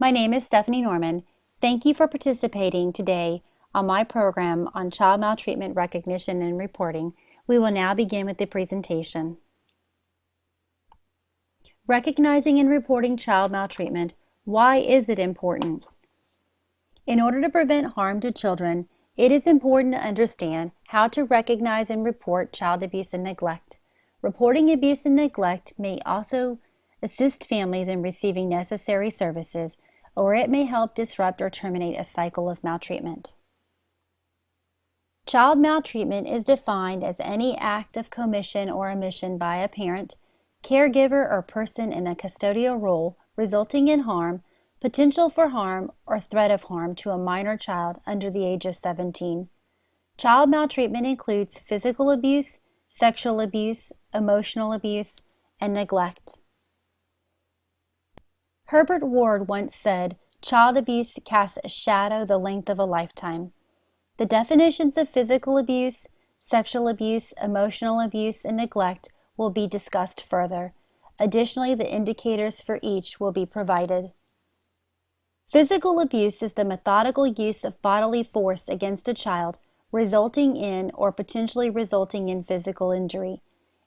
My name is Stephanie Norman. Thank you for participating today on my program on child maltreatment recognition and reporting. We will now begin with the presentation. Recognizing and reporting child maltreatment. Why is it important? In order to prevent harm to children, it is important to understand how to recognize and report child abuse and neglect. Reporting abuse and neglect may also assist families in receiving necessary services, or it may help disrupt or terminate a cycle of maltreatment. Child maltreatment is defined as any act of commission or omission by a parent, caregiver, or person in a custodial role resulting in harm, potential for harm, or threat of harm to a minor child under the age of 17. Child maltreatment includes physical abuse, sexual abuse, emotional abuse, and neglect. Herbert Ward once said, "Child abuse casts a shadow the length of a lifetime." The definitions of physical abuse, sexual abuse, emotional abuse, and neglect will be discussed further. Additionally, the indicators for each will be provided. Physical abuse is the methodical use of bodily force against a child, resulting in or potentially resulting in physical injury.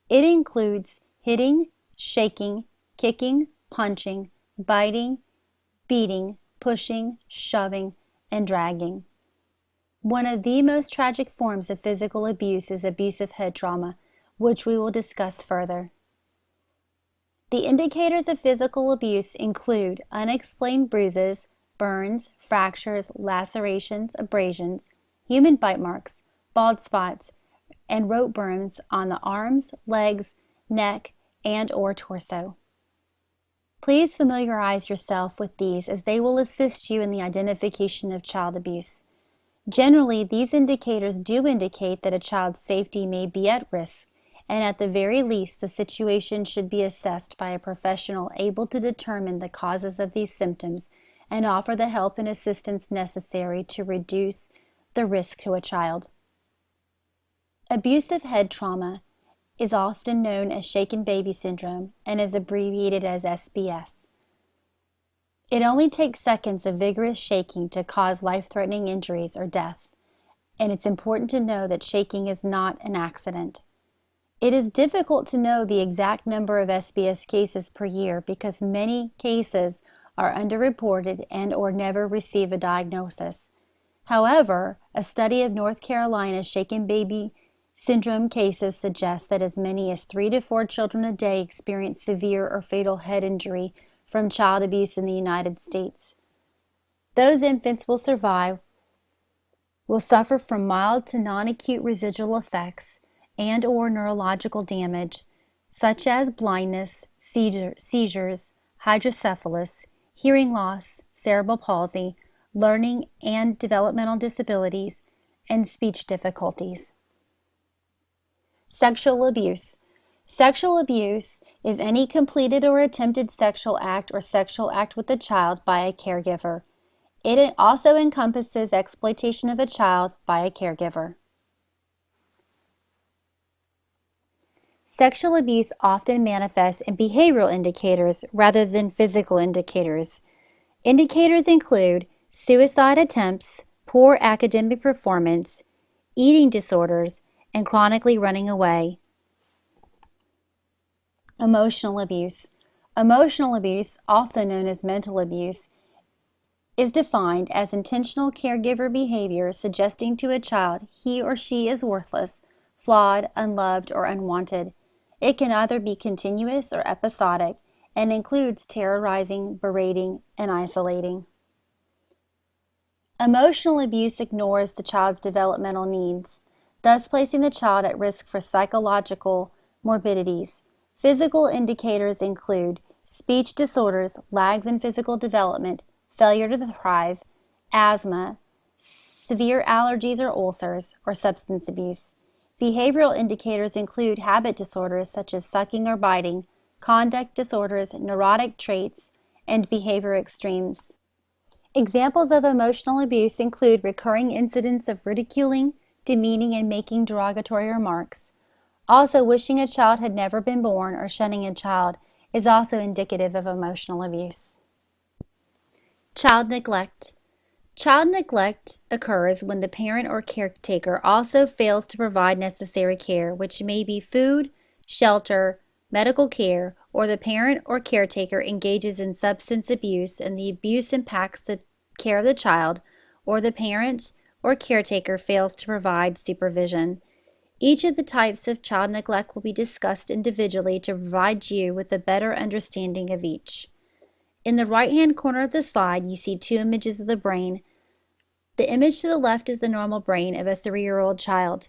It includes hitting, shaking, kicking, punching, biting, beating, pushing, shoving, and dragging. One of the most tragic forms of physical abuse is abusive head trauma, which we will discuss further. The indicators of physical abuse include unexplained bruises, burns, fractures, lacerations, abrasions, human bite marks, bald spots, and rope burns on the arms, legs, neck, and/or torso. Please familiarize yourself with these as they will assist you in the identification of child abuse. Generally, these indicators do indicate that a child's safety may be at risk, and at the very least, the situation should be assessed by a professional able to determine the causes of these symptoms and offer the help and assistance necessary to reduce the risk to a child. Abusive head trauma is often known as shaken baby syndrome and is abbreviated as SBS. It only takes seconds of vigorous shaking to cause life-threatening injuries or death, and it's important to know that shaking is not an accident. It is difficult to know the exact number of SBS cases per year because many cases are underreported and/or never receive a diagnosis. However, a study of North Carolina's shaken baby syndrome cases suggests that as many as 3 to 4 children a day experience severe or fatal head injury from child abuse in the United States. Those infants will suffer from mild to non-acute residual effects and/or neurological damage such as blindness, seizures, hydrocephalus, hearing loss, cerebral palsy, learning and developmental disabilities, and speech difficulties. Sexual abuse. Sexual abuse is any completed or attempted sexual act or sexual act with a child by a caregiver. It also encompasses exploitation of a child by a caregiver. Sexual abuse often manifests in behavioral indicators rather than physical indicators. Indicators include suicide attempts, poor academic performance, eating disorders, and chronically running away. Emotional abuse. Emotional abuse, also known as mental abuse, is defined as intentional caregiver behavior suggesting to a child he or she is worthless, flawed, unloved, or unwanted. It can either be continuous or episodic and includes terrorizing, berating, and isolating. Emotional abuse ignores the child's developmental needs, thus placing the child at risk for psychological morbidities. Physical indicators include speech disorders, lags in physical development, failure to thrive, asthma, severe allergies or ulcers, or substance abuse. Behavioral indicators include habit disorders such as sucking or biting, conduct disorders, neurotic traits, and behavior extremes. Examples of emotional abuse include recurring incidents of ridiculing, demeaning, and making derogatory remarks. Also, wishing a child had never been born or shunning a child is also indicative of emotional abuse. Child neglect. Child neglect occurs when the parent or caretaker also fails to provide necessary care, which may be food, shelter, medical care, or the parent or caretaker engages in substance abuse and the abuse impacts the care of the child, or the parent or caretaker fails to provide supervision. Each of the types of child neglect will be discussed individually to provide you with a better understanding of each. In the right-hand corner of the slide, you see two images of the brain. The image to the left is the normal brain of a 3-year-old child.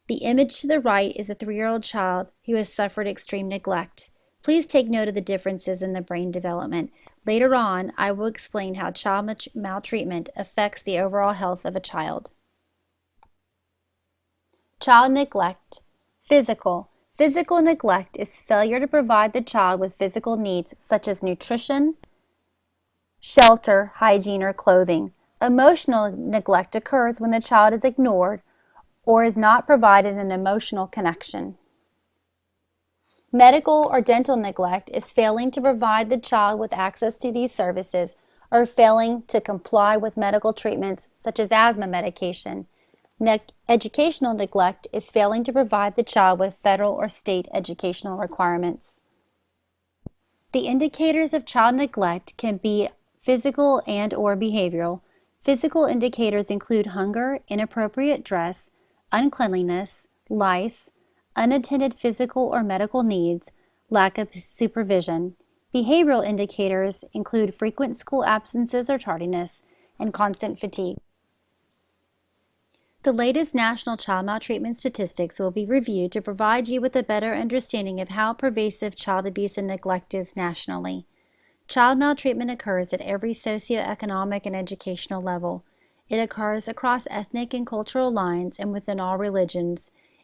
The image to the right is a 3-year-old child who has suffered extreme neglect. Please take note of the differences in the brain development. Later on, I will explain how child maltreatment affects the overall health of a child. Child neglect. Physical. Physical neglect is failure to provide the child with physical needs such as nutrition, shelter, hygiene, or clothing. Emotional neglect occurs when the child is ignored or is not provided an emotional connection. Medical or dental neglect is failing to provide the child with access to these services or failing to comply with medical treatments such as asthma medication. Educational neglect is failing to provide the child with federal or state educational requirements. The indicators of child neglect can be physical and or behavioral. Physical indicators include hunger, inappropriate dress, uncleanliness, lice, unattended physical or medical needs, lack of supervision. Behavioral indicators include frequent school absences or tardiness, and constant fatigue. The latest national child maltreatment statistics will be reviewed to provide you with a better understanding of how pervasive child abuse and neglect is nationally. Child maltreatment occurs at every socioeconomic and educational level. It occurs across ethnic and cultural lines and within all religions.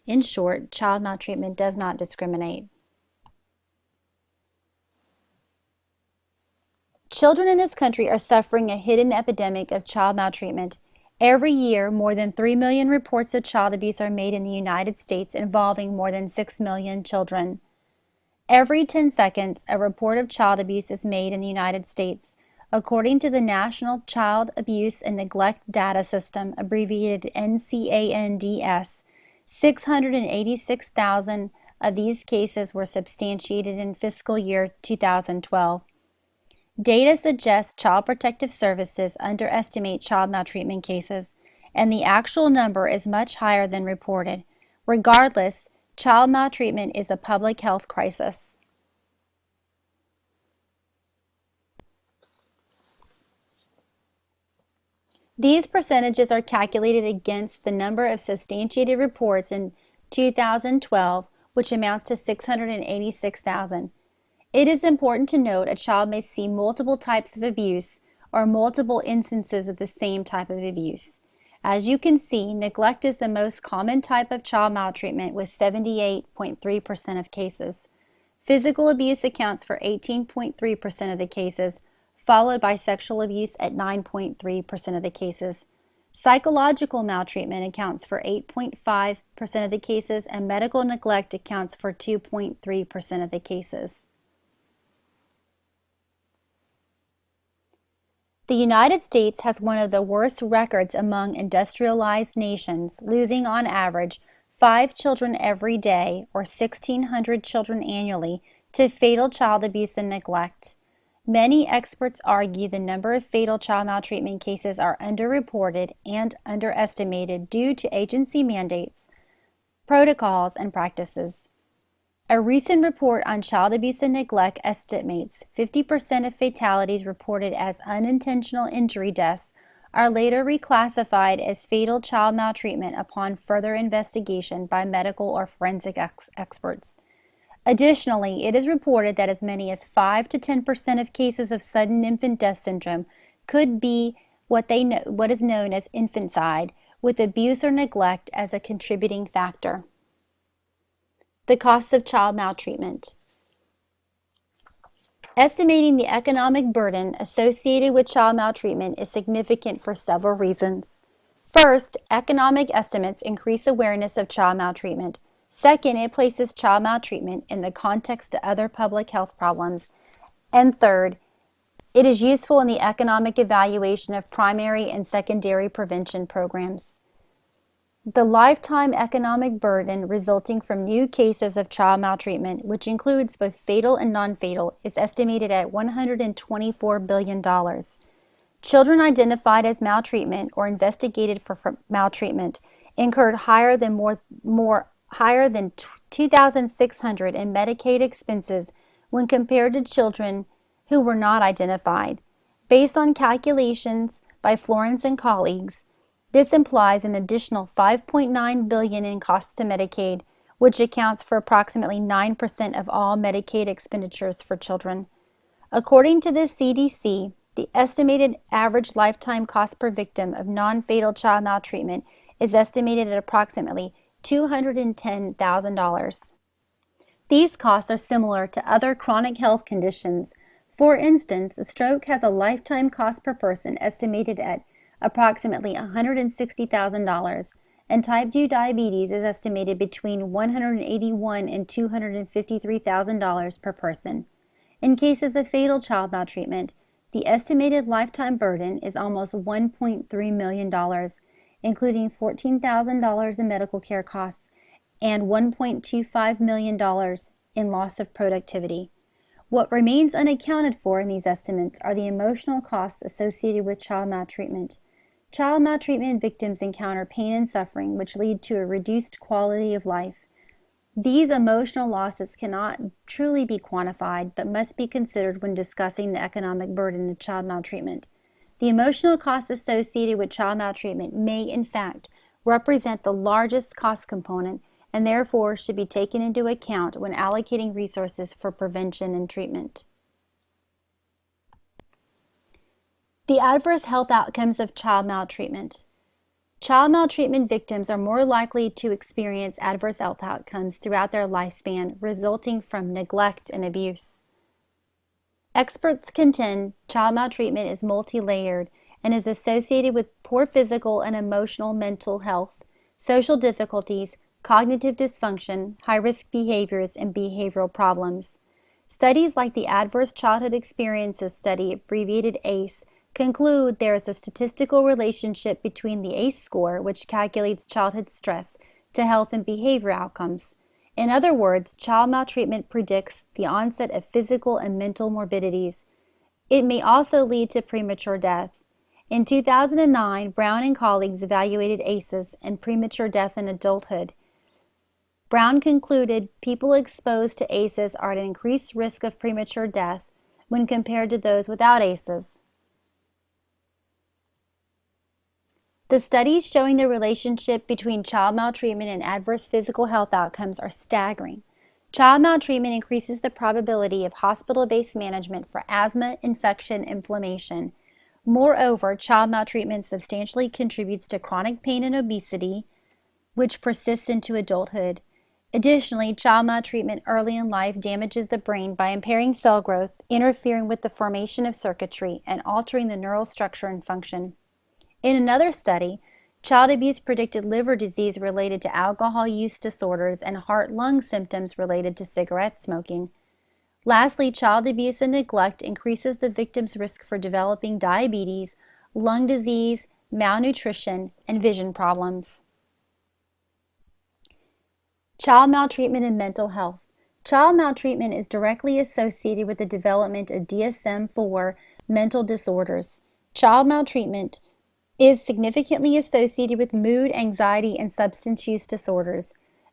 In short, child maltreatment does not discriminate. Children in this country are suffering a hidden epidemic of child maltreatment. Every year, more than 3 million reports of child abuse are made in the United States involving more than 6 million children. Every 10 seconds, a report of child abuse is made in the United States. According to the National Child Abuse and Neglect Data System, abbreviated NCANDS, 686,000 of these cases were substantiated in fiscal year 2012. Data suggests Child Protective Services underestimate child maltreatment cases, and the actual number is much higher than reported. Regardless, child maltreatment is a public health crisis. These percentages are calculated against the number of substantiated reports in 2012, which amounts to 686,000. It is important to note a child may see multiple types of abuse or multiple instances of the same type of abuse. As you can see, neglect is the most common type of child maltreatment with 78.3% of cases. Physical abuse accounts for 18.3% of the cases, followed by sexual abuse at 9.3% of the cases. Psychological maltreatment accounts for 8.5% of the cases, and medical neglect accounts for 2.3% of the cases. The United States has one of the worst records among industrialized nations, losing on average 5 children every day, or 1,600 children annually, to fatal child abuse and neglect. Many experts argue the number of fatal child maltreatment cases are underreported and underestimated due to agency mandates, protocols, and practices. A recent report on child abuse and neglect estimates 50% of fatalities reported as unintentional injury deaths are later reclassified as fatal child maltreatment upon further investigation by medical or forensic experts. Additionally, it is reported that as many as 5 to 10% of cases of sudden infant death syndrome could be what is known as infanticide, with abuse or neglect as a contributing factor. The costs of child maltreatment. Estimating the economic burden associated with child maltreatment is significant for several reasons. First, economic estimates increase awareness of child maltreatment. Second, it places child maltreatment in the context of other public health problems. And third, It is useful in the economic evaluation of primary and secondary prevention programs. The lifetime economic burden resulting from new cases of child maltreatment, which includes both fatal and non-fatal, is estimated at $124 billion. Children identified as maltreatment or investigated for maltreatment incurred higher than 2,600 in Medicaid expenses when compared to children who were not identified. Based on calculations by Florence and colleagues, this implies an additional $5.9 billion in costs to Medicaid, which accounts for approximately 9% of all Medicaid expenditures for children. According to the CDC, the estimated average lifetime cost per victim of non-fatal child maltreatment is estimated at approximately $210,000. These costs are similar to other chronic health conditions. For instance, a stroke has a lifetime cost per person estimated at approximately $160,000, and type 2 diabetes is estimated between $181,000 and $253,000 per person. In cases of fatal child maltreatment, the estimated lifetime burden is almost $1.3 million, including $14,000 in medical care costs and $1.25 million in loss of productivity. What remains unaccounted for in these estimates are the emotional costs associated with child maltreatment. Child maltreatment victims encounter pain and suffering, which lead to a reduced quality of life. These emotional losses cannot truly be quantified, but must be considered when discussing the economic burden of child maltreatment. The emotional costs associated with child maltreatment may, in fact, represent the largest cost component and therefore should be taken into account when allocating resources for prevention and treatment. The adverse health outcomes of child maltreatment. Child maltreatment victims are more likely to experience adverse health outcomes throughout their lifespan resulting from neglect and abuse. Experts contend child maltreatment is multi-layered and is associated with poor physical and emotional mental health, social difficulties, cognitive dysfunction, high-risk behaviors, and behavioral problems. Studies like the Adverse Childhood Experiences Study, abbreviated ACE, conclude there is a statistical relationship between the ACE score, which calculates childhood stress, to health and behavior outcomes. In other words, child maltreatment predicts the onset of physical and mental morbidities. It may also lead to premature death. In 2009, Brown and colleagues evaluated ACEs and premature death in adulthood. Brown concluded people exposed to ACEs are at an increased risk of premature death when compared to those without ACEs. The studies showing the relationship between child maltreatment and adverse physical health outcomes are staggering. Child maltreatment increases the probability of hospital-based management for asthma, infection, inflammation. Moreover, child maltreatment substantially contributes to chronic pain and obesity, which persists into adulthood. Additionally, child maltreatment early in life damages the brain by impairing cell growth, interfering with the formation of circuitry, and altering the neural structure and function. In another study, child abuse predicted liver disease related to alcohol use disorders and heart-lung symptoms related to cigarette smoking. Lastly, child abuse and neglect increases the victim's risk for developing diabetes, lung disease, malnutrition, and vision problems. Child maltreatment and mental health. Child maltreatment is directly associated with the development of DSM-IV mental disorders. Child maltreatment is significantly associated with mood, anxiety, and substance use disorders.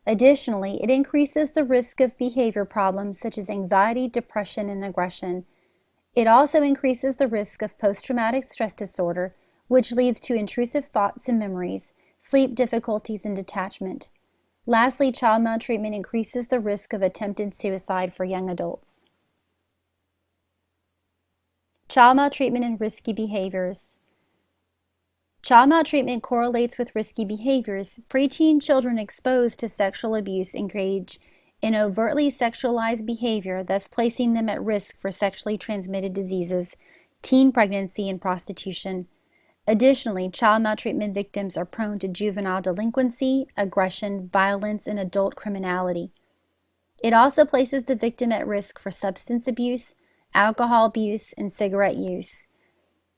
Additionally, it increases the risk of behavior problems such as anxiety, depression, and aggression. It also increases the risk of post-traumatic stress disorder, which leads to intrusive thoughts and memories, sleep difficulties, and detachment. Lastly, child maltreatment increases the risk of attempted suicide for young adults. Child maltreatment and risky behaviors. Child maltreatment correlates with risky behaviors. Preteen children exposed to sexual abuse engage in overtly sexualized behavior, thus placing them at risk for sexually transmitted diseases, teen pregnancy, and prostitution. Additionally, child maltreatment victims are prone to juvenile delinquency, aggression, violence, and adult criminality. It also places the victim at risk for substance abuse, alcohol abuse, and cigarette use,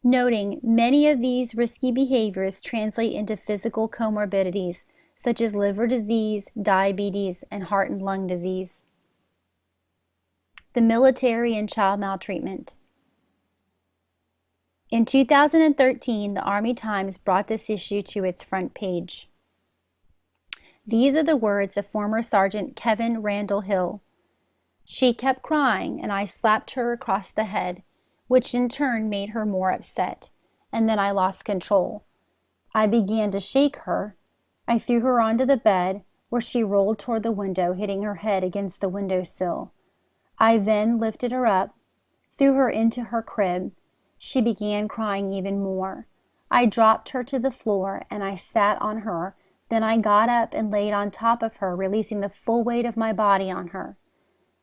noting many of these risky behaviors translate into physical comorbidities such as liver disease, diabetes, and heart and lung disease. The military and child maltreatment. In 2013, the Army Times brought this issue to its front page. These are the words of former Sergeant Kevin Randall Hill. She kept crying, and I slapped her across the head, which in turn made her more upset, and then I lost control. I began to shake her. I threw her onto the bed, where she rolled toward the window, hitting her head against the windowsill. I then lifted her up, threw her into her crib. She began crying even more. I dropped her to the floor, and I sat on her. Then I got up and laid on top of her, releasing the full weight of my body on her.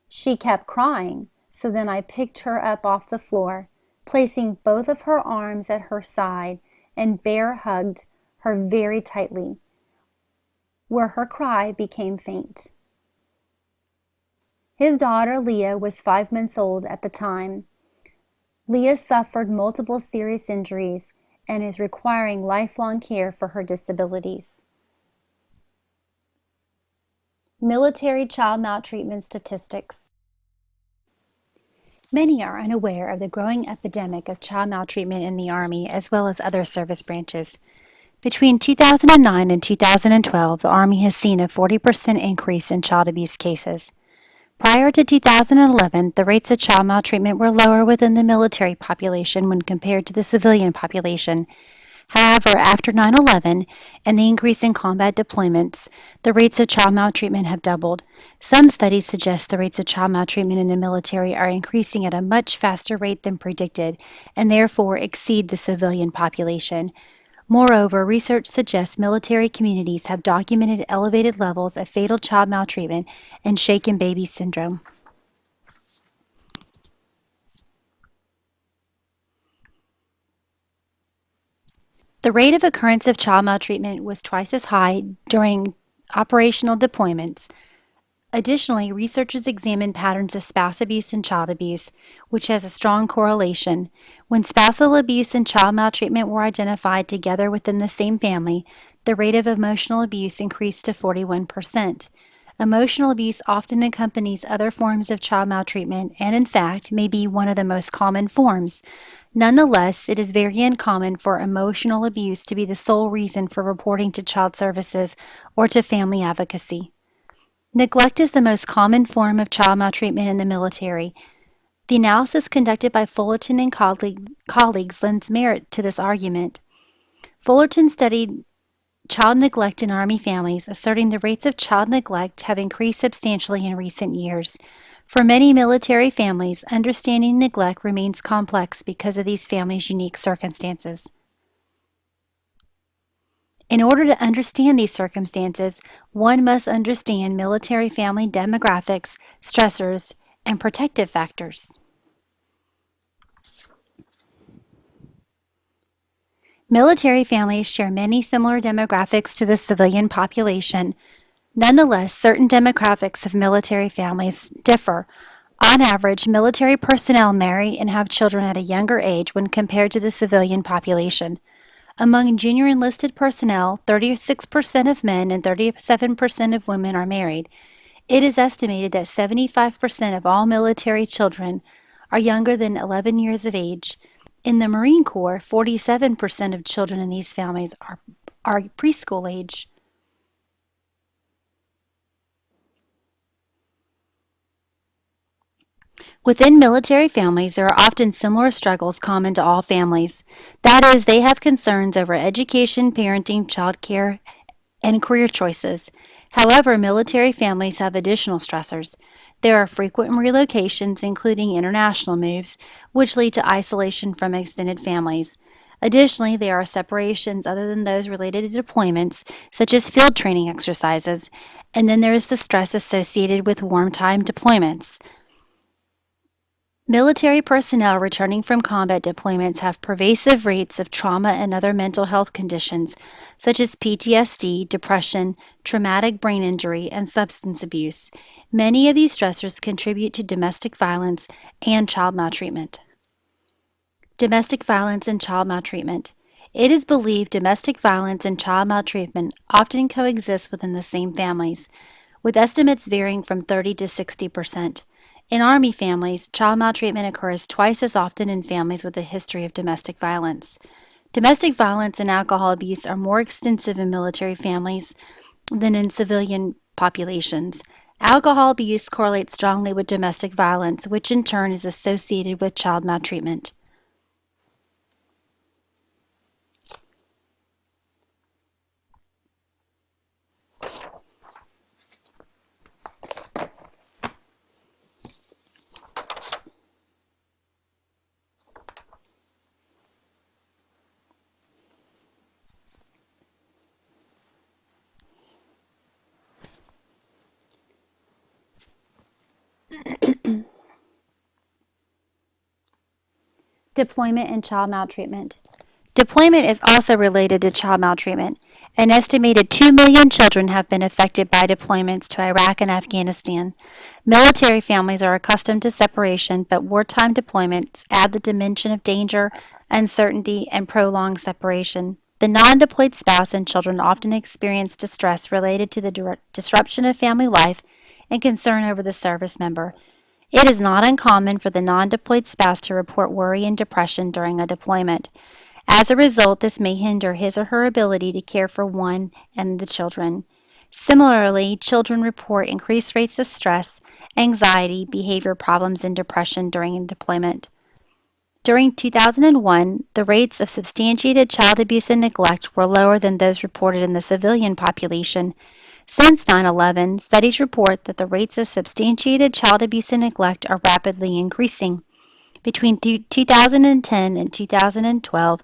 She kept crying, so then I picked her up off the floor, placing both of her arms at her side, and bear hugged her very tightly, where her cry became faint. His daughter, Leah, was 5 months old at the time. Leah suffered multiple serious injuries and is requiring lifelong care for her disabilities. Military child maltreatment statistics. Many are unaware of the growing epidemic of child maltreatment in the Army as well as other service branches. Between 2009 and 2012, the Army has seen a 40% increase in child abuse cases. Prior to 2011, the rates of child maltreatment were lower within the military population when compared to the civilian population. However, after 9/11 and the increase in combat deployments, the rates of child maltreatment have doubled. Some studies suggest the rates of child maltreatment in the military are increasing at a much faster rate than predicted and therefore exceed the civilian population. Moreover, research suggests military communities have documented elevated levels of fatal child maltreatment and shaken baby syndrome. The rate of occurrence of child maltreatment was twice as high during operational deployments. Additionally, researchers examined patterns of spouse abuse and child abuse, which has a strong correlation. When spousal abuse and child maltreatment were identified together within the same family, the rate of emotional abuse increased to 41%. Emotional abuse often accompanies other forms of child maltreatment and, in fact, may be one of the most common forms. Nonetheless, it is very uncommon for emotional abuse to be the sole reason for reporting to child services or to family advocacy. Neglect is the most common form of child maltreatment in the military. The analysis conducted by Fullerton and colleagues lends merit to this argument. Fullerton studied child neglect in Army families, asserting the rates of child neglect have increased substantially in recent years. For many military families, understanding neglect remains complex because of these families' unique circumstances. In order to understand these circumstances, one must understand military family demographics, stressors, and protective factors. Military families share many similar demographics to the civilian population. Nonetheless, certain demographics of military families differ. On average, military personnel marry and have children at a younger age when compared to the civilian population. Among junior enlisted personnel, 36% of men and 37% of women are married. It is estimated that 75% of all military children are younger than 11 years of age. In the Marine Corps, 47% of children in these families are preschool age. Within military families, there are often similar struggles common to all families. That is, they have concerns over education, parenting, child care, and career choices. However, military families have additional stressors. There are frequent relocations, including international moves, which lead to isolation from extended families. Additionally, there are separations other than those related to deployments, such as field training exercises, and then there is the stress associated with wartime deployments. Military personnel returning from combat deployments have pervasive rates of trauma and other mental health conditions, such as PTSD, depression, traumatic brain injury, and substance abuse. Many of these stressors contribute to domestic violence and child maltreatment. Domestic violence and child maltreatment. It is believed domestic violence and child maltreatment often coexist within the same families, with estimates varying from 30 to 60%. In Army families, child maltreatment occurs twice as often in families with a history of domestic violence. Domestic violence and alcohol abuse are more extensive in military families than in civilian populations. Alcohol abuse correlates strongly with domestic violence, which in turn is associated with child maltreatment. Deployment and child maltreatment. Deployment is also related to child maltreatment. An estimated 2 million children have been affected by deployments to Iraq and Afghanistan. Military families are accustomed to separation, but wartime deployments add the dimension of danger, uncertainty, and prolonged separation. The non-deployed spouse and children often experience distress related to the disruption of family life and concern over the service member. It is not uncommon for the non-deployed spouse to report worry and depression during a deployment. As a result, this may hinder his or her ability to care for one and the children. Similarly, children report increased rates of stress, anxiety, behavior problems, and depression during deployment. During 2001, the rates of substantiated child abuse and neglect were lower than those reported in the civilian population. Since 9/11, studies report that the rates of substantiated child abuse and neglect are rapidly increasing. Between 2010 and 2012,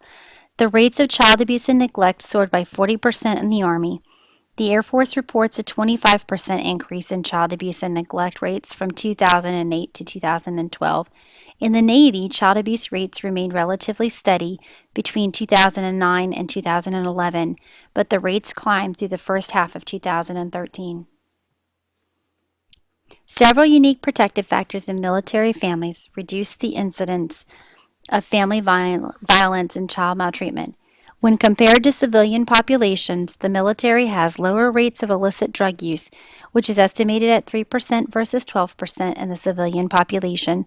the rates of child abuse and neglect soared by 40% in the Army. The Air Force reports a 25% increase in child abuse and neglect rates from 2008 to 2012. In the Navy, child abuse rates remained relatively steady between 2009 and 2011, but the rates climbed through the first half of 2013. Several unique protective factors in military families reduce the incidence of family violence and child maltreatment. When compared to civilian populations, the military has lower rates of illicit drug use, which is estimated at 3% versus 12% in the civilian population.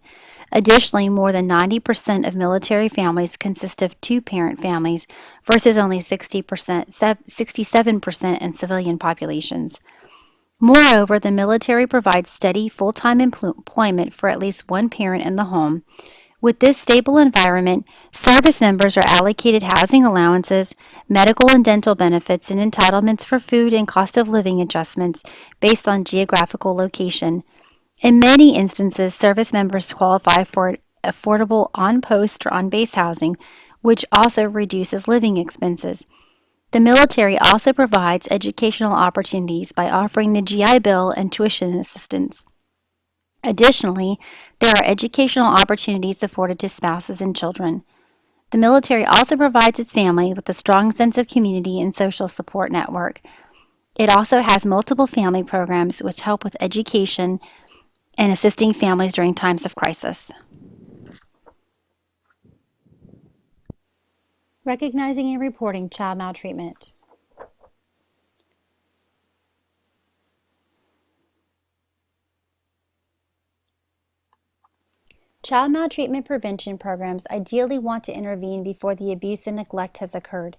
Additionally, more than 90% of military families consist of two-parent families versus only 67% in civilian populations. Moreover, the military provides steady, full-time employment for at least one parent in the home. With this stable environment, service members are allocated housing allowances, medical and dental benefits, and entitlements for food and cost of living adjustments based on geographical location. In many instances, service members qualify for affordable on-post or on-base housing, which also reduces living expenses. The military also provides educational opportunities by offering the GI Bill and tuition assistance. Additionally, there are educational opportunities afforded to spouses and children. The military also provides its family with a strong sense of community and social support network. It also has multiple family programs which help with education and assisting families during times of crisis. Recognizing and reporting child maltreatment. Child maltreatment prevention programs ideally want to intervene before the abuse and neglect has occurred.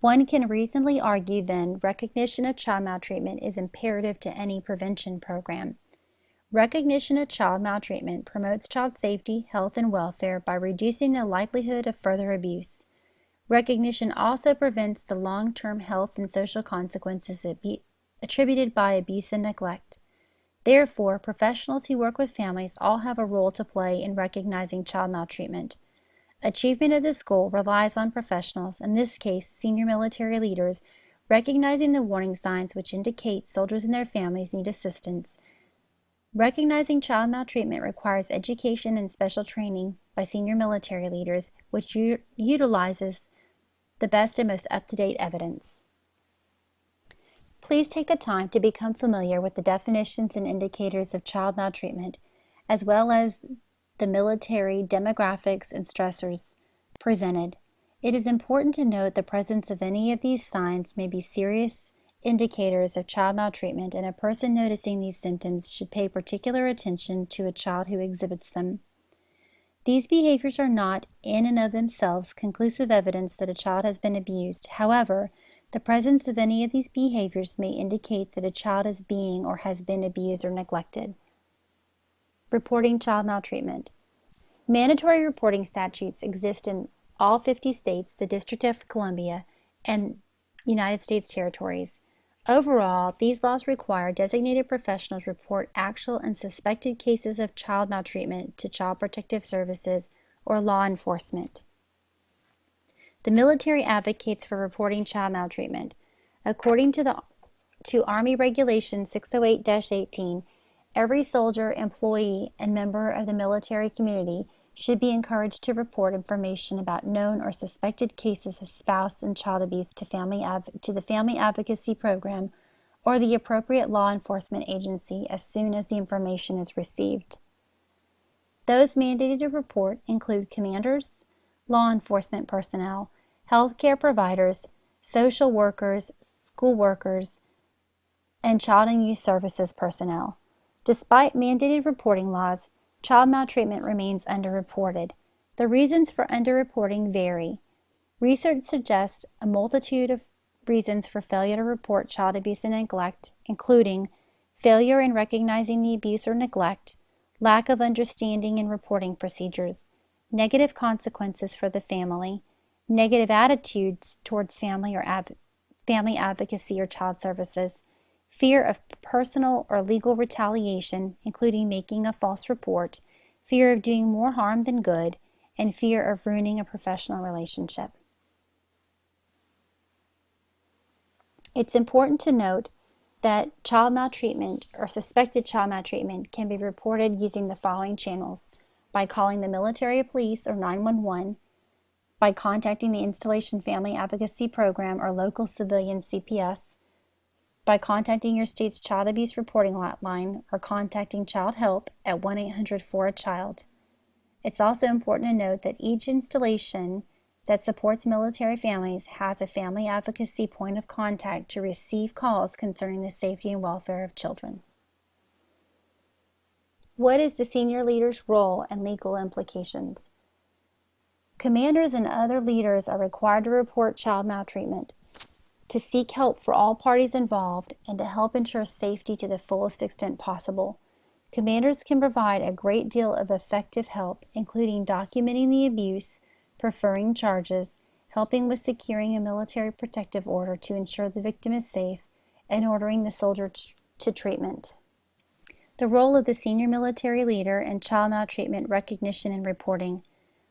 One can reasonably argue then recognition of child maltreatment is imperative to any prevention program. Recognition of child maltreatment promotes child safety, health, and welfare by reducing the likelihood of further abuse. Recognition also prevents the long-term health and social consequences attributed by abuse and neglect. Therefore, professionals who work with families all have a role to play in recognizing child maltreatment. Achievement of this goal relies on professionals, in this case senior military leaders, recognizing the warning signs which indicate soldiers and their families need assistance Recognizing child maltreatment requires education and special training by senior military leaders, which utilizes the best and most up-to-date evidence. Please take the time to become familiar with the definitions and indicators of child maltreatment, as well as the military demographics and stressors presented. It is important to note the presence of any of these signs may be serious indicators of child maltreatment, and a person noticing these symptoms should pay particular attention to a child who exhibits them. These behaviors are not, in and of themselves, conclusive evidence that a child has been abused. However, the presence of any of these behaviors may indicate that a child is being or has been abused or neglected. Reporting child maltreatment. Mandatory reporting statutes exist in all 50 states, the District of Columbia, and United States territories. Overall, these laws require designated professionals report actual and suspected cases of child maltreatment to Child Protective Services or law enforcement. The military advocates for reporting child maltreatment. According to Army Regulation 608-18, every soldier, employee, and member of the military community should be encouraged to report information about known or suspected cases of spouse and child abuse to the Family Advocacy Program or the appropriate law enforcement agency as soon as the information is received. Those mandated to report include commanders, law enforcement personnel, healthcare providers, social workers, school workers, and child and youth services personnel. Despite mandated reporting laws, child maltreatment remains underreported. The reasons for underreporting vary. Research suggests a multitude of reasons for failure to report child abuse and neglect, including failure in recognizing the abuse or neglect, lack of understanding in reporting procedures, negative consequences for the family, negative attitudes towards family advocacy or child services, fear of personal or legal retaliation, including making a false report, fear of doing more harm than good, and fear of ruining a professional relationship. It's important to note that child maltreatment or suspected child maltreatment can be reported using the following channels: by calling the military police or 911, by contacting the Installation Family Advocacy Program or local civilian CPS, by contacting your state's child abuse reporting hotline or contacting Child Help at 1-800-4-A-CHILD. It's also important to note that each installation that supports military families has a family advocacy point of contact to receive calls concerning the safety and welfare of children. What is the senior leader's role and legal implications? Commanders and other leaders are required to report child maltreatment, to seek help for all parties involved, and to help ensure safety to the fullest extent possible. Commanders can provide a great deal of effective help, including documenting the abuse, preferring charges, helping with securing a military protective order to ensure the victim is safe, and ordering the soldier to treatment. The role of the senior military leader in child maltreatment recognition and reporting.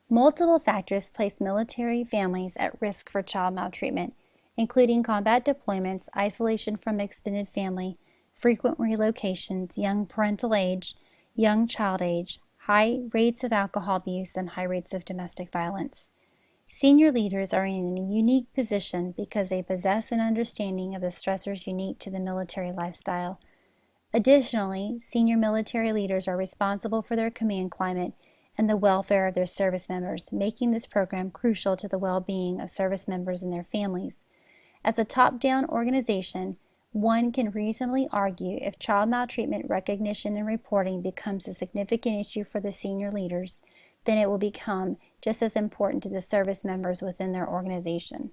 Multiple factors place military families at risk for child maltreatment, including combat deployments, isolation from extended family, frequent relocations, young parental age, young child age, high rates of alcohol abuse, and high rates of domestic violence. Senior leaders are in a unique position because they possess an understanding of the stressors unique to the military lifestyle. Additionally, senior military leaders are responsible for their command climate and the welfare of their service members, making this program crucial to the well-being of service members and their families. As a top-down organization, one can reasonably argue if child maltreatment recognition and reporting becomes a significant issue for the senior leaders, then it will become just as important to the service members within their organization.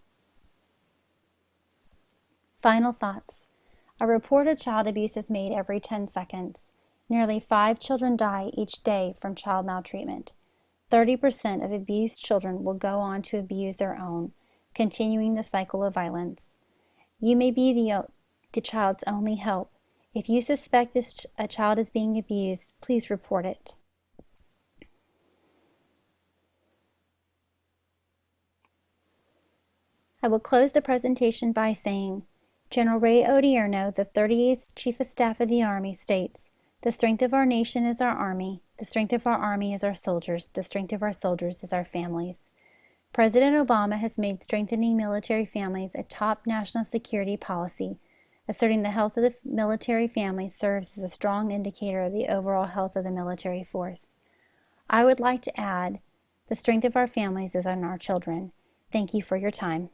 Final thoughts. A report of child abuse is made every 10 seconds. Nearly 5 children die each day from child maltreatment. 30% of abused children will go on to abuse their own, continuing the cycle of violence. You may be the child's only hope. If you suspect a child is being abused, please report it. I will close the presentation by saying, General Ray Odierno, the 38th Chief of Staff of the Army, states, The strength of our nation is our army. The strength of our army is our soldiers. The strength of our soldiers is our families. President Obama has made strengthening military families a top national security policy, asserting the health of the military family serves as a strong indicator of the overall health of the military force. I would like to add, the strength of our families is in our children. Thank you for your time.